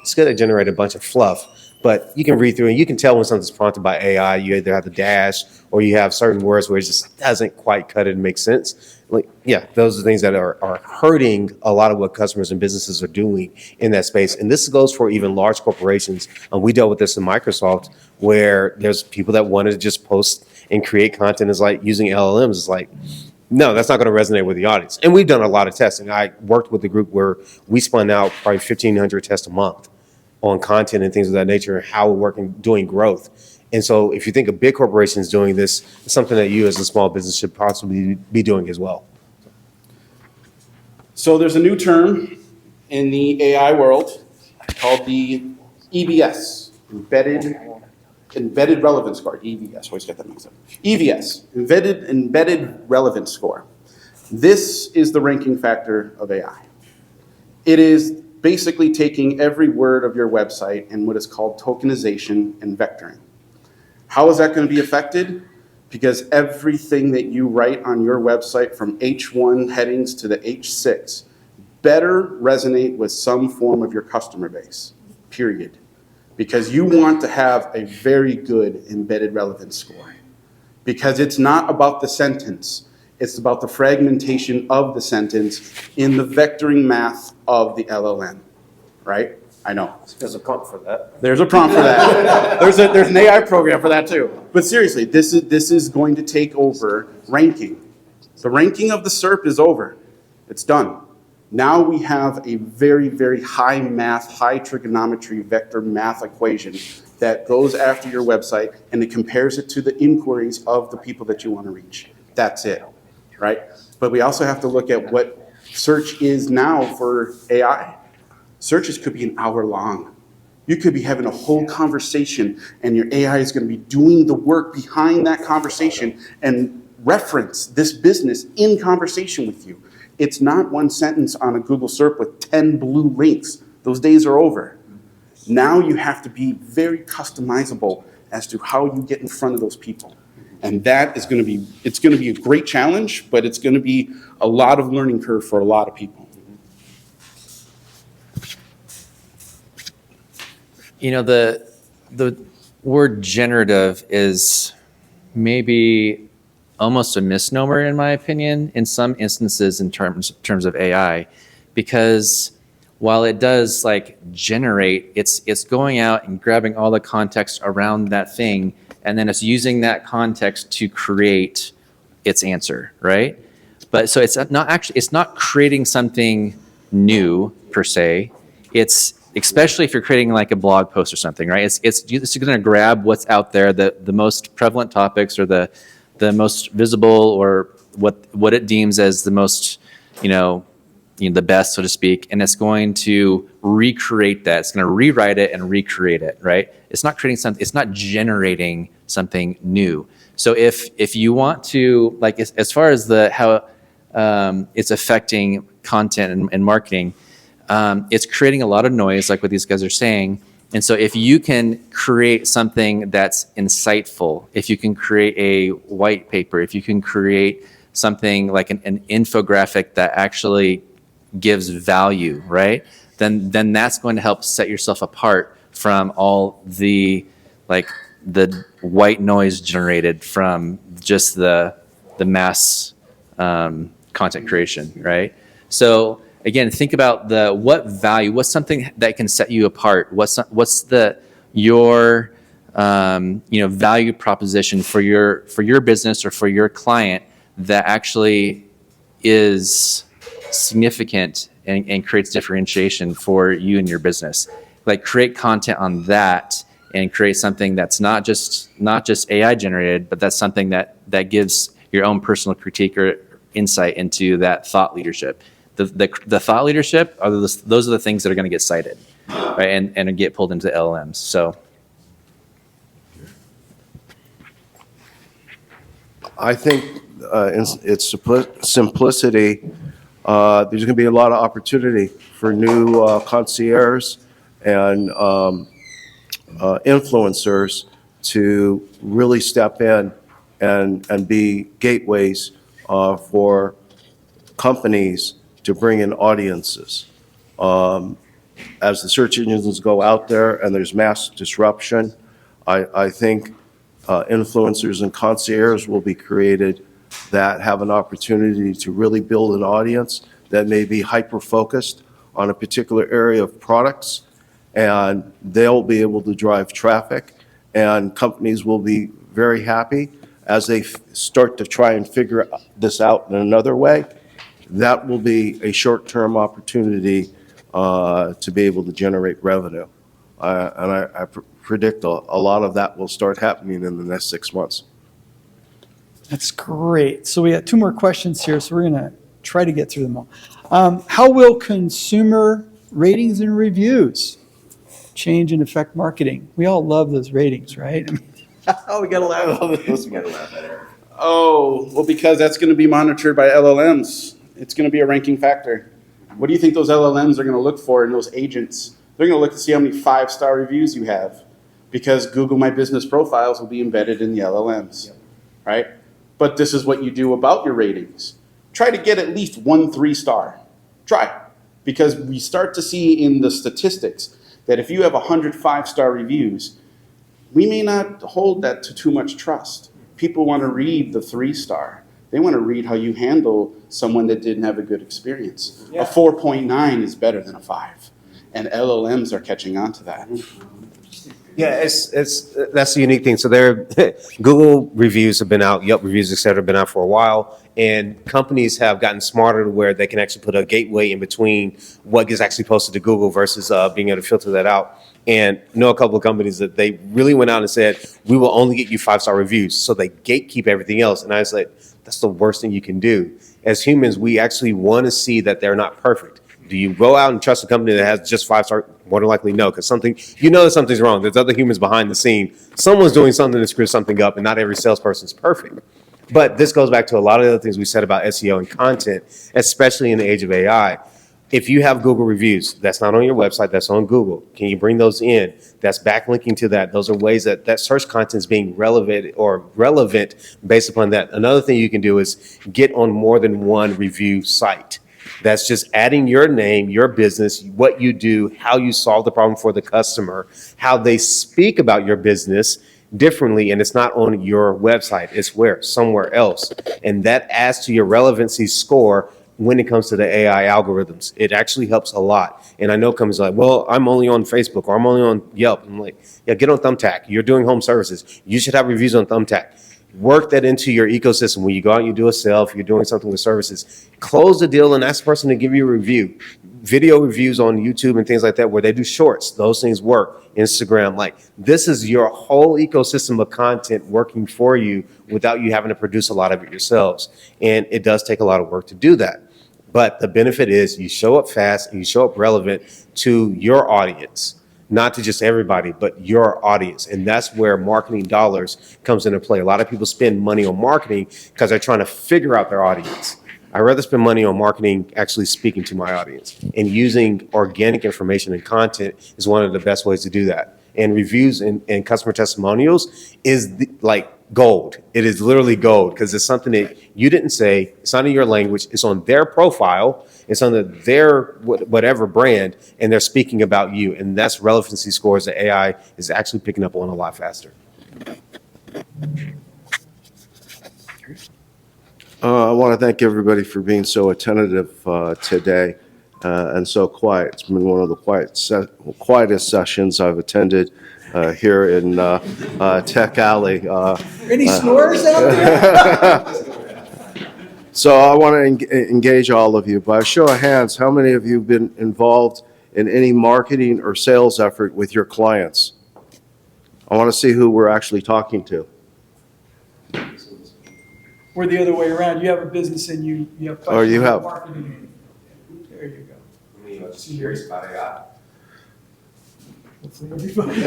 It's going to generate a bunch of fluff, but you can read through and you can tell when something's prompted by AI. You either have the dash or you have certain words where it just doesn't quite cut it and make sense. Those are things that are hurting a lot of what customers and businesses are doing in that space. And this goes for even large corporations. We dealt with this in Microsoft, where there's people that wanted to just post and create content is like using LLMs. It's like, no, that's not going to resonate with the audience. And we've done a lot of testing. I worked with a group where we spun out probably 1,500 tests a month on content and things of that nature, and how we're working, doing growth. And so if you think of big corporations doing this, it's something that you as a small business should possibly be doing as well. So there's a new term in the AI world called the EBS, Embedded Relevance Score, EVS, always get that mixed up. EVS, Embedded Relevance Score. This is the ranking factor of AI. It is basically taking every word of your website and what is called tokenization and vectoring. How is that going to be affected? Because everything that you write on your website from H1 headings to the H6 better resonate with some form of your customer base, period. Because you want to have a very good embedded relevance score. Because it's not about the sentence, it's about the fragmentation of the sentence in the vectoring math of the LLM, right? I know. There's a prompt for that. There's a prompt for that. There's an AI program for that too. But seriously, this is going to take over ranking. The ranking of the SERP is over. It's done. Now we have a very, very high math, high trigonometry vector math equation that goes after your website, and it compares it to the inquiries of the people that you want to reach. That's it, right? But we also have to look at what search is now for AI. Searches could be an hour long. You could be having a whole conversation, and your AI is going to be doing the work behind that conversation and reference this business in conversation with you. It's not one sentence on a Google SERP with 10 blue links. Those days are over. Now you have to be very customizable as to how you get in front of those people. And that is going to be, it's going to be a great challenge, but it's going to be a lot of learning curve for a lot of people. You know, the word generative is maybe almost a misnomer in my opinion in some instances in terms of AI, because while it does like generate, it's going out and grabbing all the context around that thing, and then it's using that context to create its answer, right? But so it's not creating something new per se. It's especially if you're creating like a blog post or something, right? It's going to grab what's out there, the most prevalent topics or the most visible, or what it deems as the most, the best, so to speak, and it's going to recreate that. It's going to rewrite it and recreate it, right? It's not creating something. It's not generating something new. So if you want to, like, as far as how it's affecting content and marketing, it's creating a lot of noise, like what these guys are saying, And so if you can create something that's insightful, if you can create a white paper, if you can create something like an infographic that actually gives value, right? Then that's going to help set yourself apart from all the the white noise generated from just the mass content creation, right? So again, think about what value, what's something that can set you apart? What's your value proposition for your business or for your client that actually is significant and creates differentiation for you and your business. Like create content on that and create something that's not just AI generated, but that's something that gives your own personal critique or insight into that thought leadership. The thought leadership those are the things that are going to get cited, right, and get pulled into LLMs. So I think in its simplicity, there's going to be a lot of opportunity for new concierge and influencers to really step in and be gateways for companies to bring in audiences. As the search engines go out there and there's mass disruption, I think influencers and concierges will be created that have an opportunity to really build an audience that may be hyper-focused on a particular area of products, and they'll be able to drive traffic, and companies will be very happy as they start to try and figure this out in another way. That will be a short-term opportunity to be able to generate revenue. And I predict a lot of that will start happening in the next 6 months. That's great. So we got 2 more questions here, so we're going to try to get through them all. How will consumer ratings and reviews change and affect marketing? We all love those ratings, right? I mean, we got to laugh. We gotta laugh at it. Oh, well, because that's going to be monitored by LLMs. It's going to be a ranking factor. What do you think those LLMs are going to look for in those agents? They're going to look to see how many 5-star reviews you have, because Google My Business profiles will be embedded in the LLMs, right? But this is what you do about your ratings. Try to get at least 1 3-star. Try. Because we start to see in the statistics that if you have 100 5-star reviews, we may not hold that to too much trust. People want to read the 3-star. They want to read how you handle someone that didn't have a good experience. Yeah. A 4.9 is better than a 5. And LLMs are catching on to that. Yeah, that's the unique thing. So Google reviews have been out, Yelp reviews, et cetera, have been out for a while, and companies have gotten smarter to where they can actually put a gateway in between what gets actually posted to Google versus being able to filter that out. And I know a couple of companies that they really went out and said, we will only get you 5-star reviews. So they gatekeep everything else. And I was like, that's the worst thing you can do. As humans, we actually want to see that they're not perfect. Do you go out and trust a company that has just 5-star? More than likely, no, because that something's wrong. There's other humans behind the scene. Someone's doing something to screw something up, and not every salesperson's perfect. But this goes back to a lot of the other things we said about SEO and content, especially in the age of AI. If you have Google reviews, that's not on your website, that's on Google. Can you bring those in? That's backlinking to that. Those are ways that search content is being relevant based upon that. Another thing you can do is get on more than one review site. That's just adding your name, your business, what you do, how you solve the problem for the customer, how they speak about your business differently, and it's not on your website, it's somewhere else. And that adds to your relevancy score when it comes to the AI algorithms. It actually helps a lot. And I know companies are like, well, I'm only on Facebook or I'm only on Yelp. I'm like, yeah, get on Thumbtack. You're doing home services. You should have reviews on Thumbtack. Work that into your ecosystem. When you go out and you do a sale, if you're doing something with services, close the deal and ask the person to give you a review. Video reviews on YouTube and things like that where they do shorts. Those things work. Instagram, like this is your whole ecosystem of content working for you without you having to produce a lot of it yourselves. And it does take a lot of work to do that. But the benefit is you show up fast and you show up relevant to your audience, not to just everybody, but your audience. And that's where marketing dollars comes into play. A lot of people spend money on marketing because they're trying to figure out their audience. I'd rather spend money on marketing actually speaking to my audience. And using organic information and content is one of the best ways to do that. And reviews and customer testimonials is like gold. It is literally gold because it's something that you didn't say. It's not in your language. It's on their profile. It's on their whatever brand, and they're speaking about you. And that's relevancy scores that AI is actually picking up on a lot faster. I want to thank everybody for being so attentive today and so quiet. It's been one of the quietest sessions I've attended here in Tech Alley. Any snores out there? So I want to engage all of you. By a show of hands, how many of you have been involved in any marketing or sales effort with your clients? I want to see who we're actually talking to. Or the other way around, you have a business and you have Or you questions have- about marketing. There you go. Curious about AI. Hopefully everybody.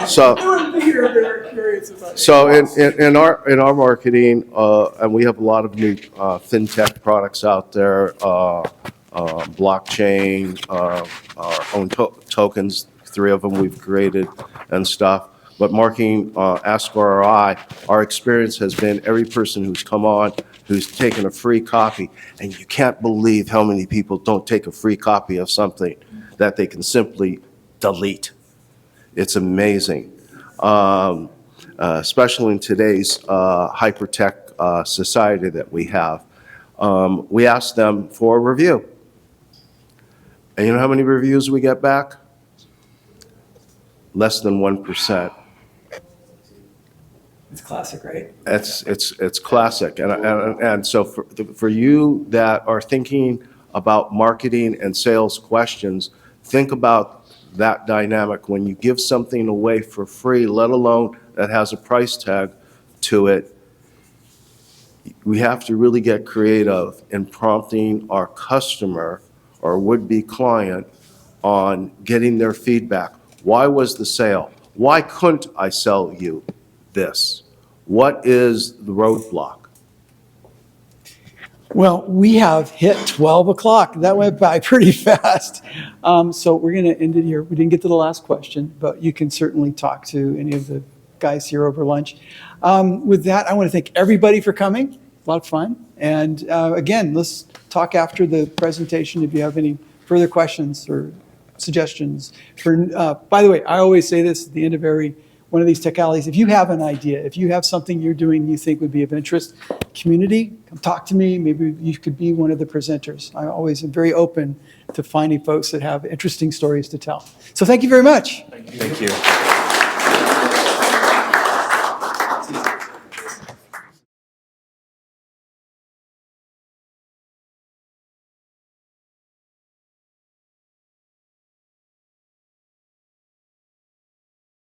So. Everyone here, they're curious about it. So in our marketing, and we have a lot of new fintech products out there, blockchain, our own tokens, 3 of them we've created and stuff. But marketing Ask ROI, our experience has been every person who's come on, who's taken a free copy, and you can't believe how many people don't take a free copy of something that they can simply delete. It's amazing. Especially in today's hyper-tech society that we have. We ask them for a review. And you know how many reviews we get back? Less than 1%. It's classic, right? It's classic. And so for you that are thinking about marketing and sales questions, think about that dynamic. When you give something away for free, let alone that has a price tag to it, we have to really get creative in prompting our customer or would-be client on getting their feedback. Why was the sale? Why couldn't I sell you this? What is the roadblock? Well, we have hit 12 o'clock. That went by pretty fast. So we're going to end it here. We didn't get to the last question, but you can certainly talk to any of the guys here over lunch. With that, I want to thank everybody for coming. A lot of fun. And again, let's talk after the presentation if you have any further questions or suggestions. By the way, I always say this at the end of every one of these tech alleys. If you have an idea, if you have something you're doing you think would be of interest, community, come talk to me. Maybe you could be one of the presenters. I always am very open to finding folks that have interesting stories to tell. So thank you very much. Thank you.